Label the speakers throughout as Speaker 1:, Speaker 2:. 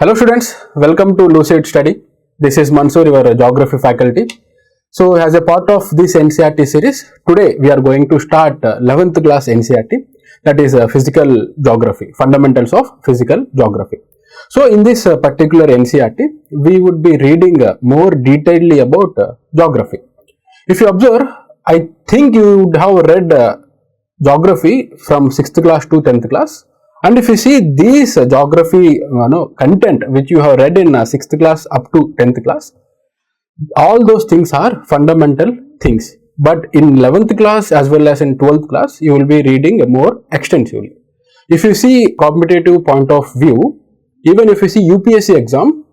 Speaker 1: Hello students, welcome to Lucid Study. This is Mansoor, your geography faculty. So as a part of this Ncert series, today we are going to start 11th class Ncert, that is physical geography, fundamentals of physical geography. So in this particular Ncert, we would be reading more detailedly about geography. If you observe, I think you would have read geography from 6th class to 10th class. And if you see these geography content which you have read in 6th class up to 10th class, all those things are fundamental things. But in 11th class as well as in 12th class, you will be reading more extensively. If you see competitive point of view, even if you see UPSC exam,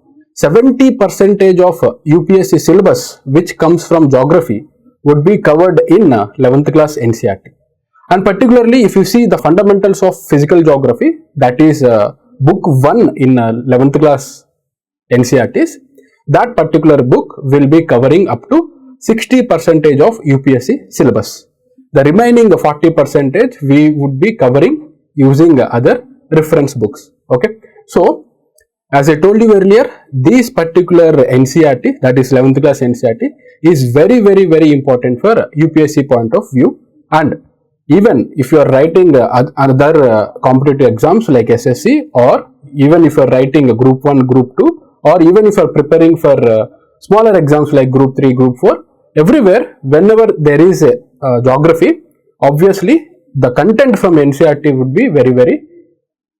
Speaker 1: 70% of UPSC syllabus which comes from geography would be covered in 11th class Ncert. And particularly if you see the fundamentals of physical geography, that is book 1 in 11th class NCERTs, that particular book will be covering up to 60% of UPSC syllabus. The remaining 40% we would be covering using other reference books. Okay. So as I told you earlier, this particular NCERT, that is 11th class NCERT, is very important for UPSC point of view. And even if you are writing other competitive exams like SSC, or even if you are writing group 1, group 2, or even if you are preparing for smaller exams like group 3, group 4, everywhere whenever there is a geography, obviously the content from NCERT would be very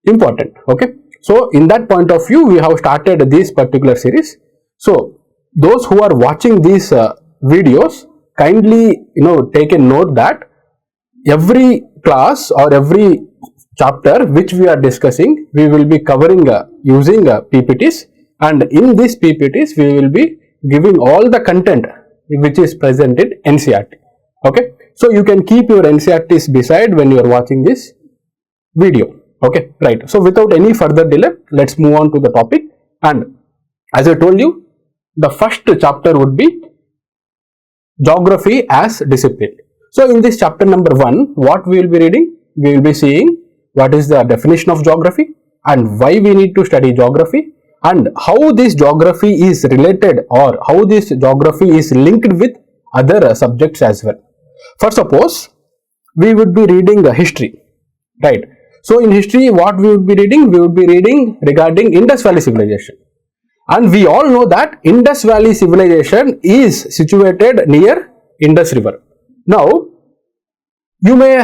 Speaker 1: important. Okay. So in that point of view, we have started this particular series. So those who are watching these videos, kindly take a note that every class or every chapter which we are discussing, we will be covering using PPTs, and in these PPTs we will be giving all the content which is present in NCERT. Okay, so you can keep your NCERTs beside when you are watching this video. Okay, right. So without any further delay, let's move on to the topic. And as I told you, the first chapter would be geography as discipline. So in this chapter number 1, what we will be reading? We will be seeing what is the definition of geography and why we need to study geography, and how this geography is related or how this geography is linked with other subjects as well. For suppose, we would be reading history, right? So in history, what we would be reading? We would be reading regarding Indus Valley civilization. And we all know that Indus Valley civilization is situated near Indus River. Now, you may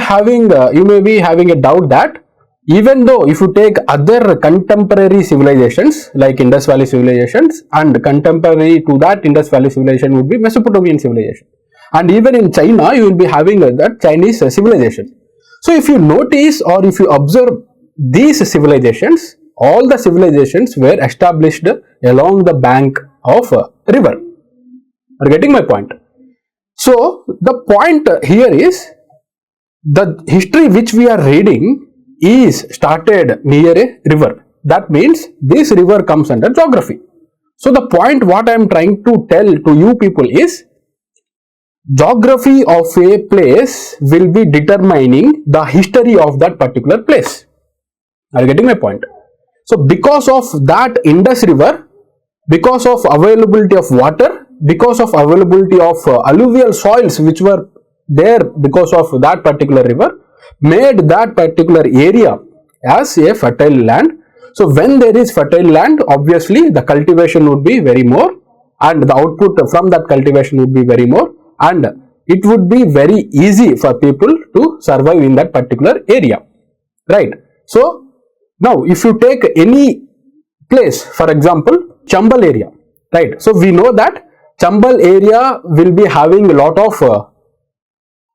Speaker 1: be having a doubt that even though if you take other contemporary civilizations like Indus Valley civilizations, and contemporary to that Indus Valley civilization would be Mesopotamian civilization, and even in China you will be having that Chinese civilization. So if you notice or if you observe these civilizations, all the civilizations were established along the bank of a river. Are you getting my point? So the point here is the history which we are reading is started near a river. That means this river comes under geography. So the point what I am trying to tell to you people is geography of a place will be determining the history of that particular place. Are you getting my point? So because of that Indus River, because of availability of water, because of availability of alluvial soils which were there because of that particular river, made that particular area as a fertile land. So when there is fertile land, obviously the cultivation would be very more, and the output from that cultivation would be very more, and it would be very easy for people to survive in that particular area, right? So now if you take any place, for example Chambal area, right? So we know that Chambal area will be having a lot of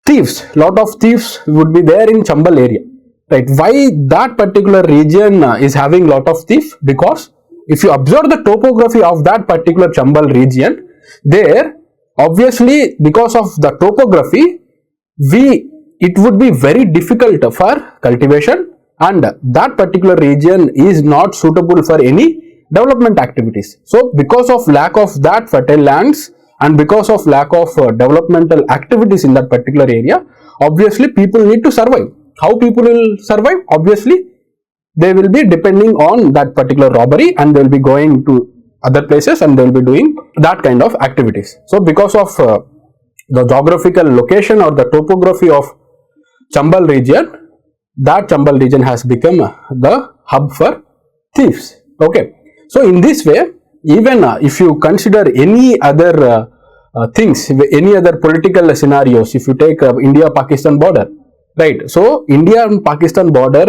Speaker 1: thieves would be there in Chambal area, right? Why that particular region is having lot of thieves? Because if you observe the topography of that particular Chambal region, there obviously because of the topography, it would be very difficult for cultivation, and that particular region is not suitable for any development activities. So because of lack of that fertile lands and because of lack of developmental activities in that particular area, obviously people need to survive. How people will survive? Obviously they will be depending on that particular robbery, and they will be going to other places and they will be doing that kind of activities. So because of the geographical location or the topography of Chambal region, that Chambal region has become the hub for thieves. Okay, so in this way, even if you consider any other things, any other political scenarios, if you take India-Pakistan border, right? So India and Pakistan border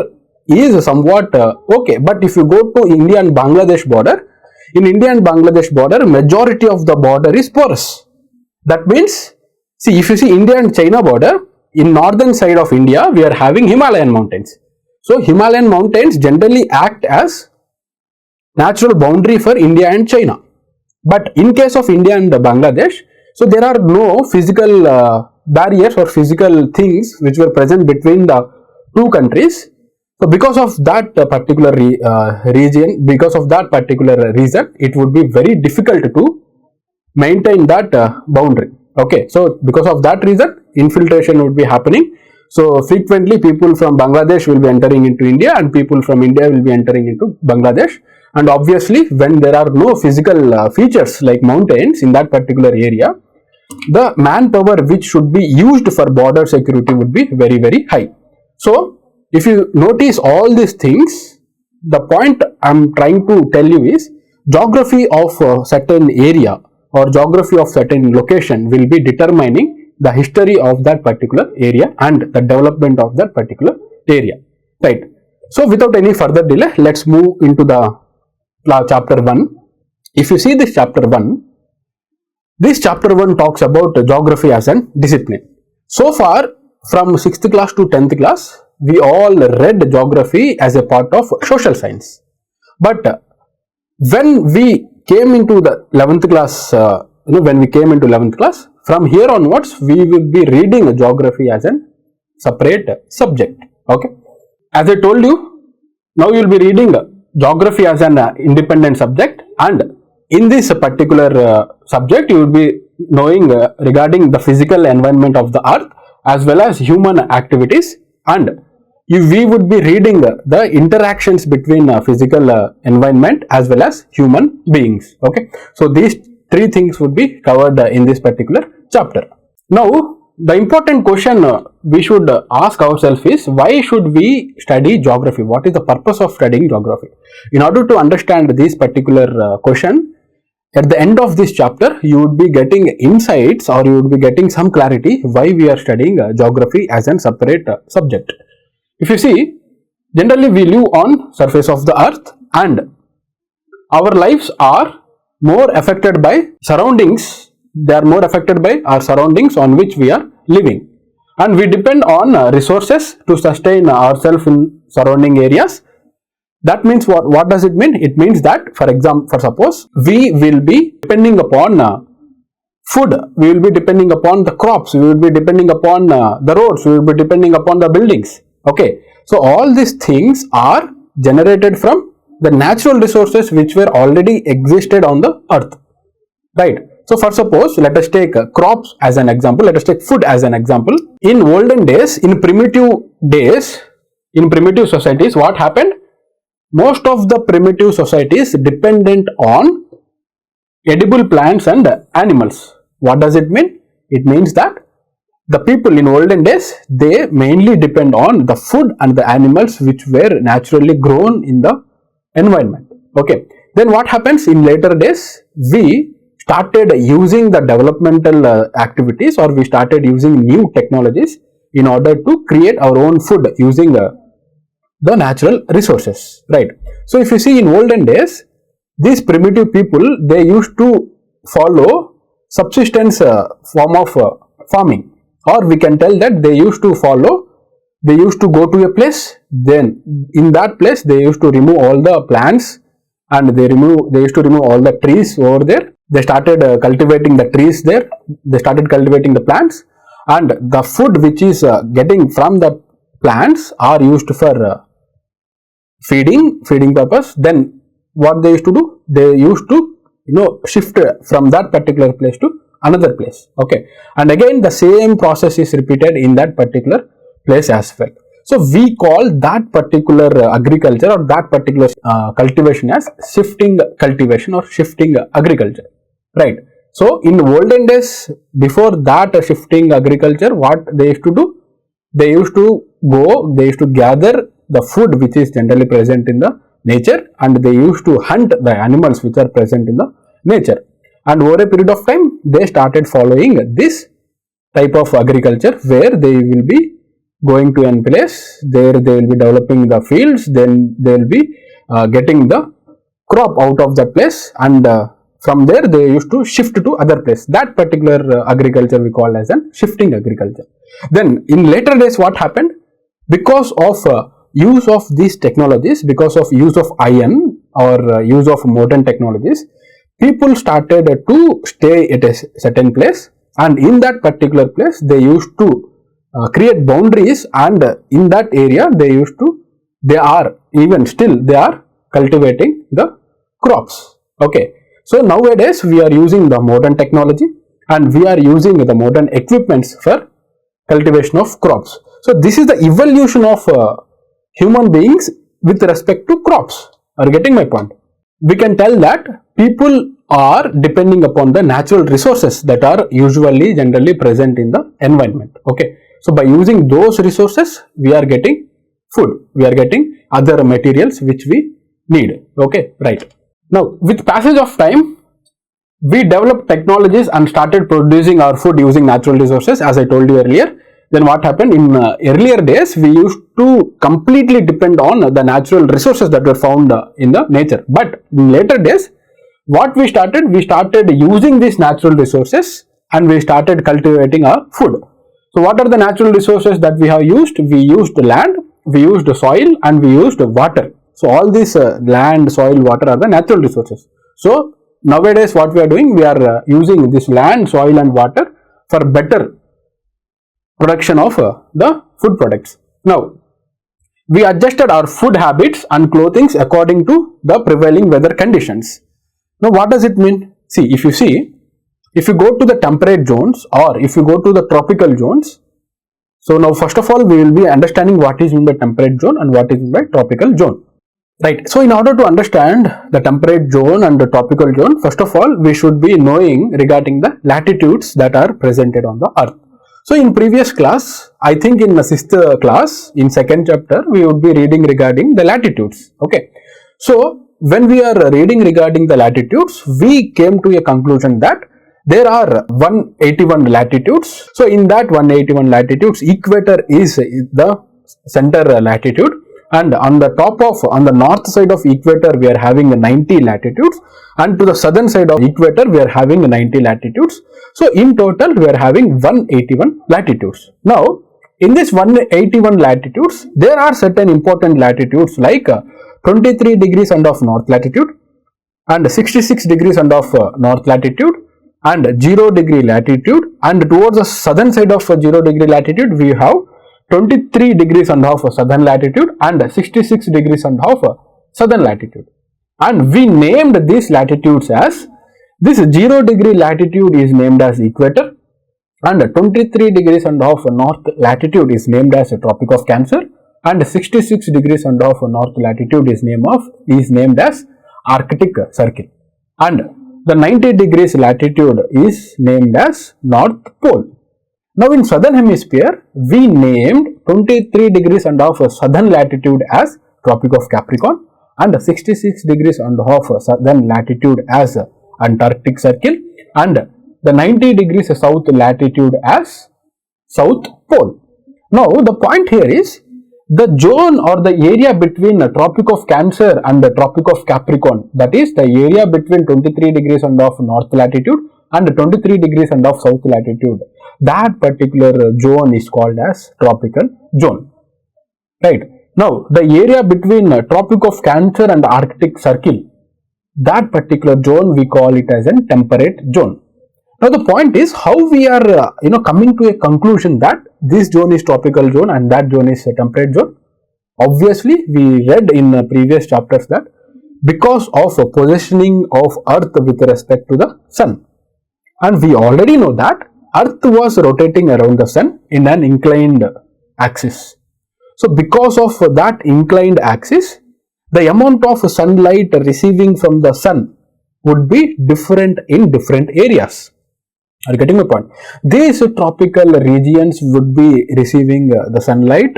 Speaker 1: is somewhat okay, but if you go to India and Bangladesh border, in India and Bangladesh border, majority of the border is porous. That means, see, if you see India and China border, in northern side of India, we are having Himalayan mountains. So Himalayan mountains generally act as natural boundary for India and China. But in case of India and Bangladesh, so there are no physical barriers or physical things which were present between the two countries. So because of that particular region, because of that particular reason, it would be very difficult to maintain that boundary. Okay, so because of that reason, infiltration would be happening. So frequently people from Bangladesh will be entering into India and people from India will be entering into Bangladesh. And obviously when there are no physical features like mountains in that particular area, the manpower which should be used for border security would be very, very high. So if you notice all these things, the point I am trying to tell you is geography of a certain area or geography of certain location will be determining the history of that particular area and the development of that particular area, right? So without any further delay, let's move into the chapter 1. If you see this chapter 1, this chapter 1 talks about geography as a discipline. So far from 6th class to 10th class, we all read geography as a part of social science. But when we came into the 11th class, when we came into 11th class, from here onwards, we will be reading geography as a separate subject. Okay. As I told you, now you will be reading geography as an independent subject, and in this particular subject, you will be knowing regarding the physical environment of the earth as well as human activities, and we would be reading the interactions between physical environment as well as human beings. Okay, so these three things would be covered in this particular chapter. Now, the important question we should ask ourselves is, why should we study geography? What is the purpose of studying geography? In order to understand this particular question, at the end of this chapter, you would be getting insights or you would be getting some clarity why we are studying geography as a separate subject. If you see, generally we live on surface of the earth and our lives are more affected by surroundings. They are more affected by our surroundings on which we are living, and we depend on resources to sustain ourselves in surrounding areas. That means what does it mean? It means that, for example, for suppose we will be depending upon food, we will be depending upon the crops, we will be depending upon the roads, we will be depending upon the buildings. Okay, so all these things are generated from the natural resources which were already existed on the earth, right? So for suppose, let us take crops as an example, let us take food as an example. In olden days, in primitive societies, what happened? Most of the primitive societies dependent on edible plants and animals. What does it mean? It means that the people in olden days, they mainly depend on the food and the animals which were naturally grown in the environment. Okay. Then what happens in later days? We started using the developmental activities, or we started using new technologies in order to create our own food using the natural resources, right? So if you see in olden days, these primitive people, they used to follow subsistence form of farming, or we can tell that they used to go to a place, then in that place they used to remove all the plants and they used to remove all the trees over there. They started cultivating the trees there, they started cultivating the plants, and the food which is getting from the plants are used for feeding purpose. Then what they used to do, they used to shift from that particular place to another place. Okay, and again the same process is repeated in that particular place as well. So we call that particular agriculture or that particular cultivation as shifting cultivation or shifting agriculture, right? So in olden days, before that shifting agriculture, what they used to do? They used to gather the food which is generally present in the nature, and they used to hunt the animals which are present in the nature. And over a period of time, they started following this type of agriculture where they will be going to a place, there they will be developing the fields, then they will be getting the crop out of that place, and from there they used to shift to other place. That particular agriculture we call as an shifting agriculture. Then in later days what happened? Because of use of these technologies, because of use of iron or use of modern technologies, people started to stay at a certain place, and in that particular place they used to create boundaries, and in that area they are cultivating the crops. Okay, so nowadays we are using the modern technology and we are using the modern equipments for cultivation of crops. So this is the evolution of human beings with respect to crops. Are you getting my point? We can tell that people are depending upon the natural resources that are generally present in the environment. Okay, so by using those resources, we are getting food, we are getting other materials which we need. Okay, right. Now with passage of time, we developed technologies and started producing our food using natural resources, as I told you earlier. Then what happened? In earlier days, we used to completely depend on the natural resources that were found in the nature. But in later days, what we started using these natural resources and we started cultivating our food. So what are the natural resources that we have used? We used land, we used soil, and we used water. So all these land, soil, water are the natural resources. So nowadays what we are doing, we are using this land, soil and water for better production of the food products. Now we adjusted our food habits and clothing according to the prevailing weather conditions. Now what does it mean? If you go to the temperate zones or if you go to the tropical zones, so now first of all we will be understanding what is meant by temperate zone and what is meant by tropical zone. Right. So in order to understand the temperate zone and the tropical zone, first of all we should be knowing regarding the latitudes that are presented on the earth. So in previous class, I think in the 6th class, in 2nd chapter, we would be reading regarding the latitudes. Okay. So when we are reading regarding the latitudes, we came to a conclusion that there are 181 latitudes. So in that 181 latitudes, equator is the center latitude, and on the north side of equator we are having 90 latitudes, and to the southern side of equator we are having 90 latitudes. So in total we are having 181 latitudes. Now in this 181 latitudes, there are certain important latitudes like 23 degrees and of north latitude and 66 degrees and of north latitude and 0 degree latitude, and towards the southern side of 0 degree latitude we have 23 degrees and half southern latitude and 66 degrees and half southern latitude. And we named these latitudes as, this 0 degree latitude is named as equator, and 23 degrees and half north latitude is named as Tropic of Cancer, and 66 degrees and half north latitude is named as Arctic Circle, and the 90 degrees latitude is named as North Pole. Now in southern hemisphere, we named 23 degrees and half southern latitude as Tropic of Capricorn and 66 degrees and half southern latitude as Antarctic Circle, and the 90 degrees south latitude as South Pole. Now the point here is, the zone or the area between the Tropic of Cancer and the Tropic of Capricorn, that is the area between 23 degrees and of north latitude and 23 degrees and of south latitude, that particular zone is called as tropical zone. Right. Now the area between Tropic of Cancer and Arctic Circle, that particular zone we call it as a temperate zone. Now the point is, how we are coming to a conclusion that this zone is tropical zone and that zone is a temperate zone. Obviously we read in previous chapters that because of positioning of earth with respect to the sun, and we already know that earth was rotating around the sun in an inclined axis. So because of that inclined axis, the amount of sunlight receiving from the sun would be different in different areas. Are you getting my point? These tropical regions would be receiving the sunlight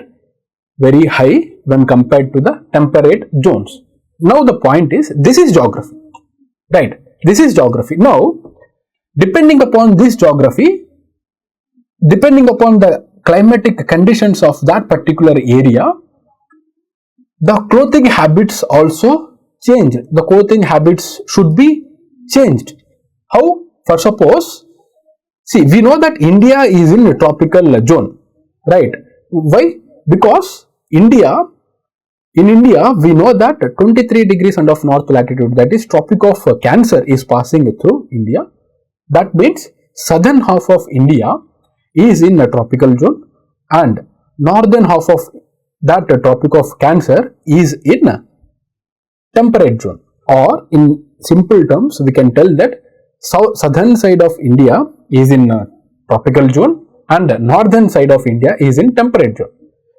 Speaker 1: very high when compared to the temperate zones. Now the point is, this is geography, right? This is geography. Now, depending upon this geography, depending upon the climatic conditions of that particular area, the clothing habits also change. The clothing habits should be changed. How? For suppose, see, we know that India is in a tropical zone, right? Why? Because in India, we know that 23 degrees and of north latitude, that is Tropic of Cancer, is passing through India. That means southern half of India is in a tropical zone and northern half of that Tropic of Cancer is in a temperate zone. Or in simple terms, we can tell that southern side of India is in a tropical zone and northern side of India is in temperate zone.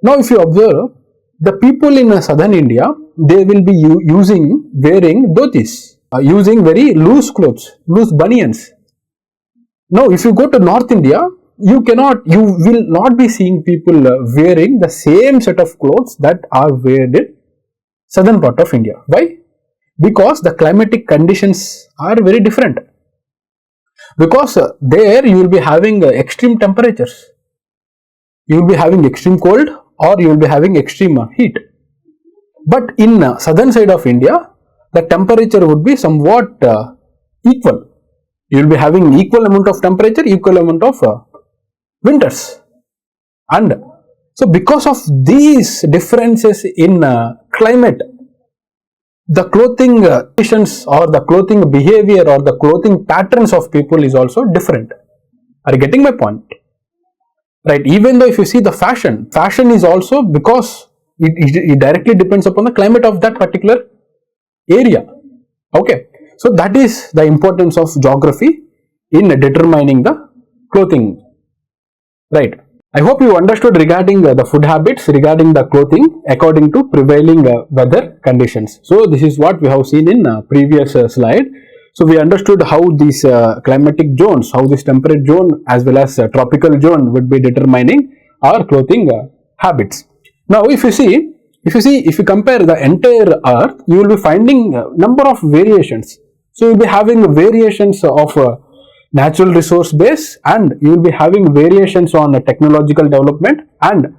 Speaker 1: Now, if you observe, the people in southern India, they will be wearing dhotis, using very loose clothes, loose banians. Now, if you go to North India, you will not be seeing people wearing the same set of clothes that are worn in southern part of India. Why? Because the climatic conditions are very different. Because there you will be having extreme temperatures. You will be having extreme cold or you will be having extreme heat. But in southern side of India, the temperature would be somewhat equal. You will be having equal amount of temperature, equal amount of winters. And so because of these differences in climate, the clothing conditions or the clothing behavior or the clothing patterns of people is also different. Are you getting my point? Right, even though if you see the fashion is also because it directly depends upon the climate of that particular area. Okay, so that is the importance of geography in determining the clothing. Right, I hope you understood regarding the food habits, regarding the clothing according to prevailing weather conditions. So this is what we have seen in previous slide. So we understood how these climatic zones, how this temperate zone as well as tropical zone would be determining our clothing habits. Now if you compare the entire earth, you will be finding number of variations. So you will be having variations of natural resource base and you will be having variations on technological development, and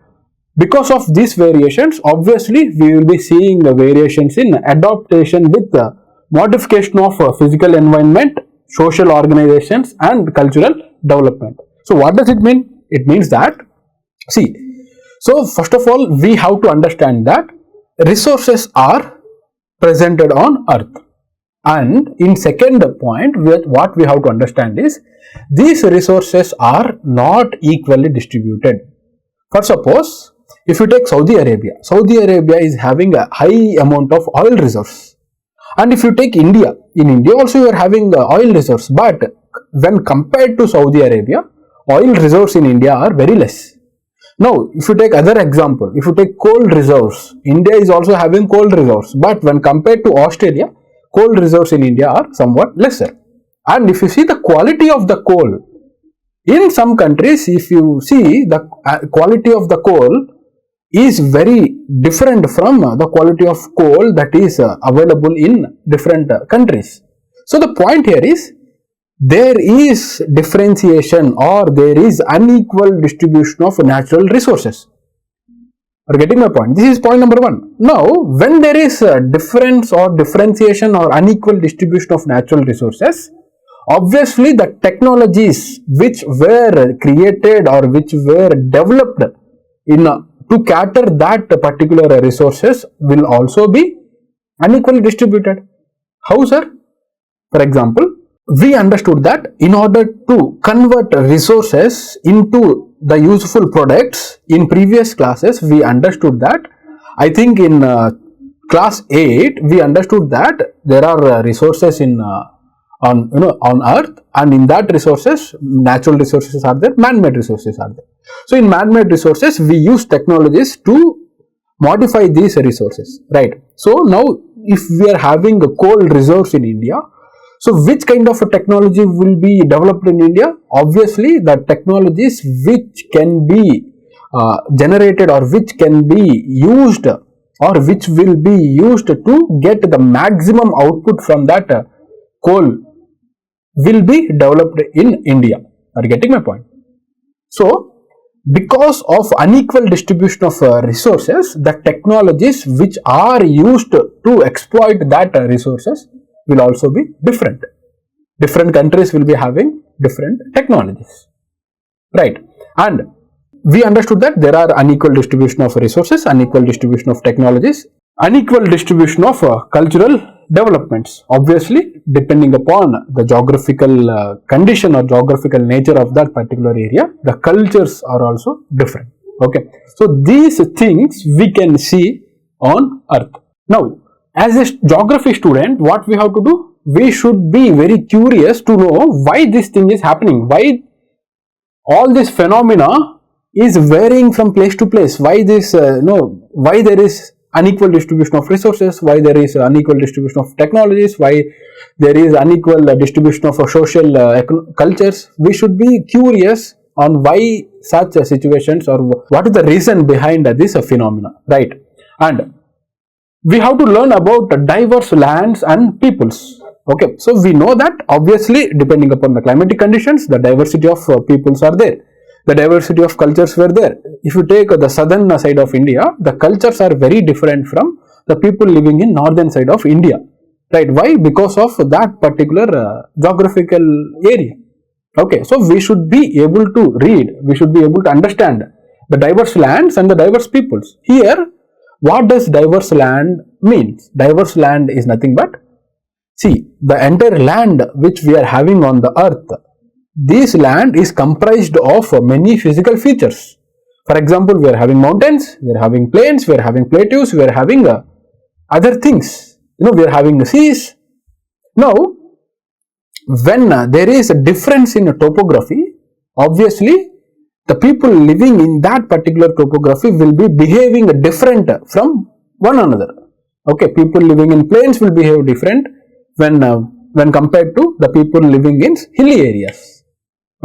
Speaker 1: because of these variations, obviously we will be seeing the variations in adaptation with the modification of physical environment, social organizations and cultural development. So what does it mean? It means that, see, so first of all we have to understand that resources are presented on earth, and in second point what we have to understand is these resources are not equally distributed. For suppose if you take Saudi Arabia is having a high amount of oil reserves. And if you take India, in India also you are having oil reserves, but when compared to Saudi Arabia, oil reserves in India are very less. Now, if you take other example, if you take coal reserves, India is also having coal reserves, but when compared to Australia, coal reserves in India are somewhat lesser. And if you see the quality of the coal, in some countries, if you see the quality of the coal is very different from the quality of coal that is available in different countries. So the point here is there is differentiation or there is unequal distribution of natural resources. Are you getting my point? This is point number one. Now, when there is a difference or differentiation or unequal distribution of natural resources, obviously the technologies which were created or which were developed in to cater that particular resources will also be unequally distributed. How, sir? For example, we understood that in order to convert resources into the useful products, in previous classes we understood that, I think in class 8 we understood that there are resources in on earth, and in that resources, natural resources are there, man-made resources are there. So in man-made resources we use technologies to modify these resources, right? So now if we are having a coal resource in India, so which kind of a technology will be developed in India? Obviously the technologies which can be generated or which can be used or which will be used to get the maximum output from that coal will be developed in India. Are you getting my point? So because of unequal distribution of resources, the technologies which are used to exploit that resources will also be different. Different countries will be having different technologies, right? And we understood that there are unequal distribution of resources, unequal distribution of technologies, unequal distribution of cultural developments. Obviously, depending upon the geographical condition or geographical nature of that particular area, the cultures are also different. Okay, so these things we can see on Earth. Now, as a geography student, what we have to do? We should be very curious to know why this thing is happening, why all this phenomena is varying from place to place, why this why there is unequal distribution of resources, why there is unequal distribution of technologies, why there is unequal distribution of social cultures. We should be curious on why such situations or what is the reason behind this phenomena, right? And we have to learn about diverse lands and peoples. Okay, so we know that obviously depending upon the climatic conditions, the diversity of peoples are there. The diversity of cultures were there. If you take the southern side of India, the cultures are very different from the people living in northern side of India, right? Why? Because of that particular geographical area. Okay, so we should be able to read, we should be able to understand the diverse lands and the diverse peoples. Here, what does diverse land means? Diverse land is nothing but, see, the entire land which we are having on the earth, this land is comprised of many physical features. For example, we are having mountains, we are having plains, we are having plateaus, we are having other things. We are having seas. Now, when there is a difference in topography, obviously the people living in that particular topography will be behaving different from one another. Okay, people living in plains will behave different when compared to the people living in hilly areas.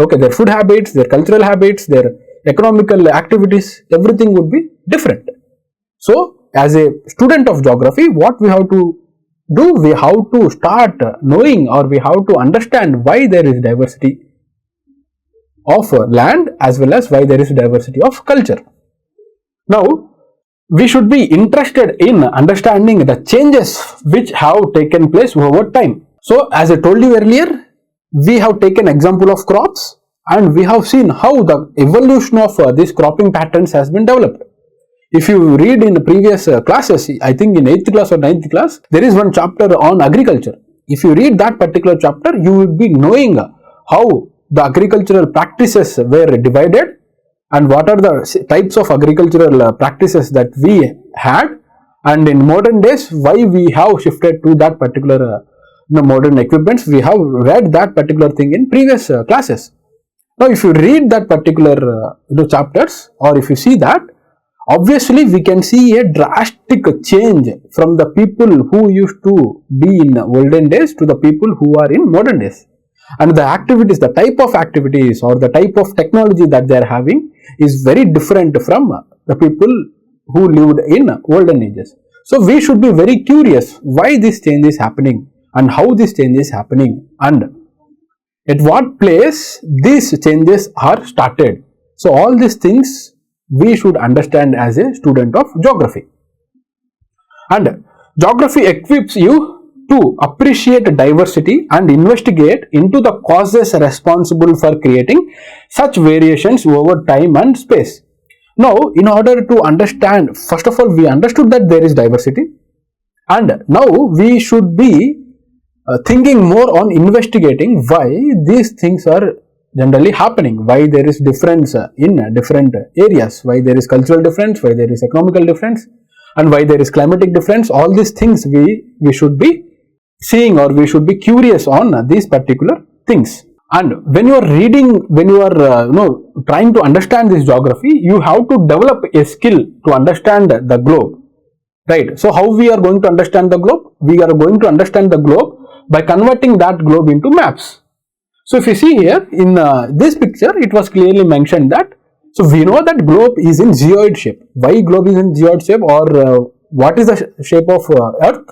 Speaker 1: Okay, their food habits, their cultural habits, their economical activities, everything would be different. So, as a student of geography, what we have to do? We have to start knowing, or we have to understand why there is diversity of land as well as why there is diversity of culture. Now, we should be interested in understanding the changes which have taken place over time. So, as I told you earlier, we have taken example of crops and we have seen how the evolution of these cropping patterns has been developed. If you read in the previous classes, I think in 8th class or 9th class, there is one chapter on agriculture. If you read that particular chapter, you will be knowing how the agricultural practices were divided and what are the types of agricultural practices that we had, and in modern days why we have shifted to that particular modern equipments. We have read that particular thing in previous classes. Now, if you read that particular chapters, or if you see that, obviously we can see a drastic change from the people who used to be in olden days to the people who are in modern days. And the activities, the type of activities or the type of technology that they are having is very different from the people who lived in olden ages. So, we should be very curious why this change is happening and how this change is happening and at what place these changes are started. So, all these things we should understand as a student of geography. And geography equips you to appreciate diversity and investigate into the causes responsible for creating such variations over time and space. Now, in order to understand, first of all, we understood that there is diversity, and now we should be thinking more on investigating why these things are generally happening, why there is difference in different areas, why there is cultural difference, why there is economical difference, and why there is climatic difference. All these things we should be seeing, or we should be curious on these particular things. And when you are reading, when you are trying to understand this geography, you have to develop a skill to understand the globe, right? So how we are going to understand the globe? We are going to understand the globe by converting that globe into maps. So if you see here in this picture, it was clearly mentioned that, so we know that globe is in geoid shape. Why globe is in geoid shape, or what is the shape of earth?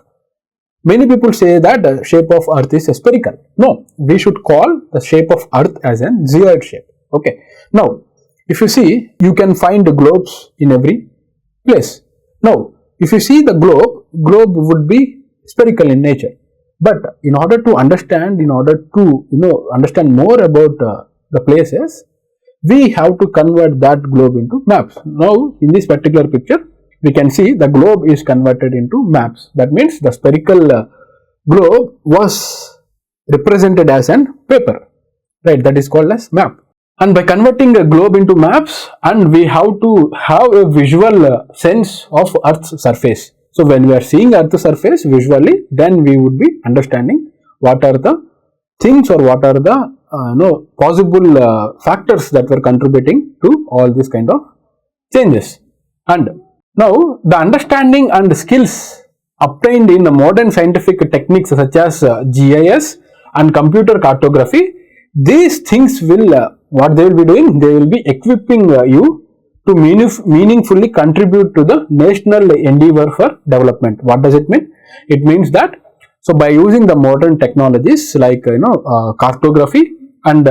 Speaker 1: Many people say that the shape of earth is spherical. No, we should call the shape of earth as a geoid shape. Okay. Now, if you see, you can find the globes in every place. Now, if you see the globe would be spherical in nature. But in order to understand, understand more about the places, we have to convert that globe into maps. Now, in this particular picture, we can see the globe is converted into maps. That means the spherical globe was represented as an paper, right? That is called as map. And by converting a globe into maps, and we have to have a visual sense of Earth's surface. So when we are seeing Earth's surface visually, then we would be understanding what are the things or what are the possible factors that were contributing to all these kind of changes. And now, the understanding and skills obtained in the modern scientific techniques such as GIS and computer cartography, these things will, what they will be doing, they will be equipping you to meaningfully contribute to the national endeavor for development. What does it mean? It means that, so by using the modern technologies like cartography and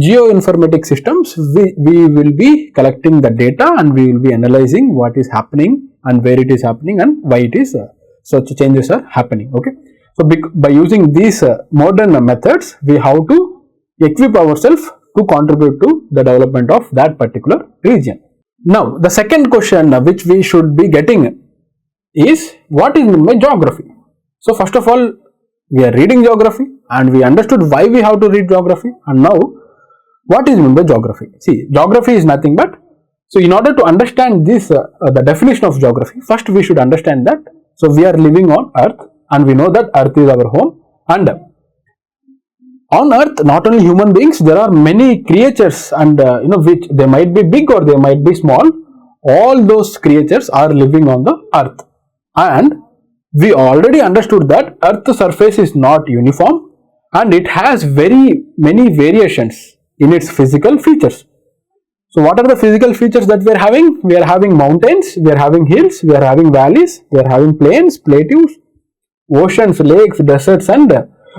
Speaker 1: geoinformatic systems, we will be collecting the data and we will be analyzing what is happening and where it is happening and why it is such changes are happening. Okay, so by using these modern methods, we have to equip ourselves to contribute to the development of that particular region. Now, the second question which we should be getting is, what is meant by geography? So first of all, we are reading geography and we understood why we have to read geography, and now what is meant by geography? See, geography is nothing but, so in order to understand this, the definition of geography, first we should understand that, so we are living on earth and we know that earth is our home, and on earth not only human beings, there are many creatures, and which they might be big or they might be small, all those creatures are living on the earth. And we already understood that earth's surface is not uniform and it has very many variations in its physical features. So what are the physical features that we are having? We are having mountains, we are having hills, we are having valleys, we are having plains, plateaus, oceans, lakes, deserts, and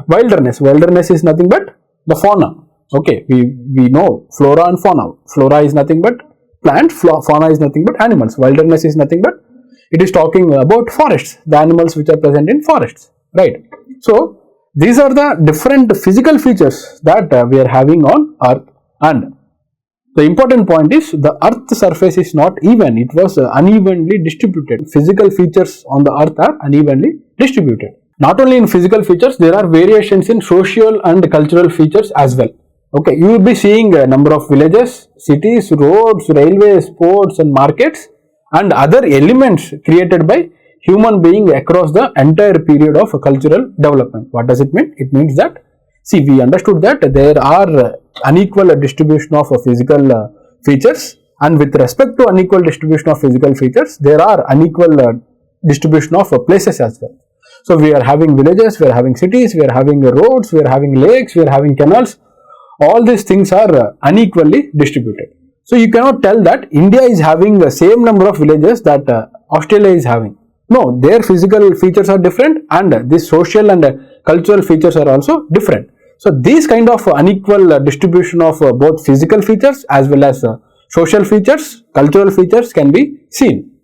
Speaker 1: wilderness. Wilderness is nothing but the fauna. Okay, we know flora and fauna. Flora is nothing but plant, fauna is nothing but animals. Wilderness is nothing but, it is talking about forests, the animals which are present in forests, right? So these are the different physical features that we are having on earth, and the important point is the earth's surface is not even, it was unevenly distributed. Physical features on the earth are unevenly distributed. Not only in physical features, there are variations in social and cultural features as well. Okay, you will be seeing a number of villages, cities, roads, railways, ports and markets and other elements created by human being across the entire period of cultural development. What does it mean? It means that, see, we understood that there are unequal distribution of physical features, and with respect to unequal distribution of physical features, there are unequal distribution of places as well. So we are having villages, we are having cities, we are having roads, we are having lakes, we are having canals. All these things are unequally distributed. So you cannot tell that India is having the same number of villages that Australia is having. No, their physical features are different, and these social and cultural features are also different. So these kind of unequal distribution of both physical features as well as social features, cultural features can be seen.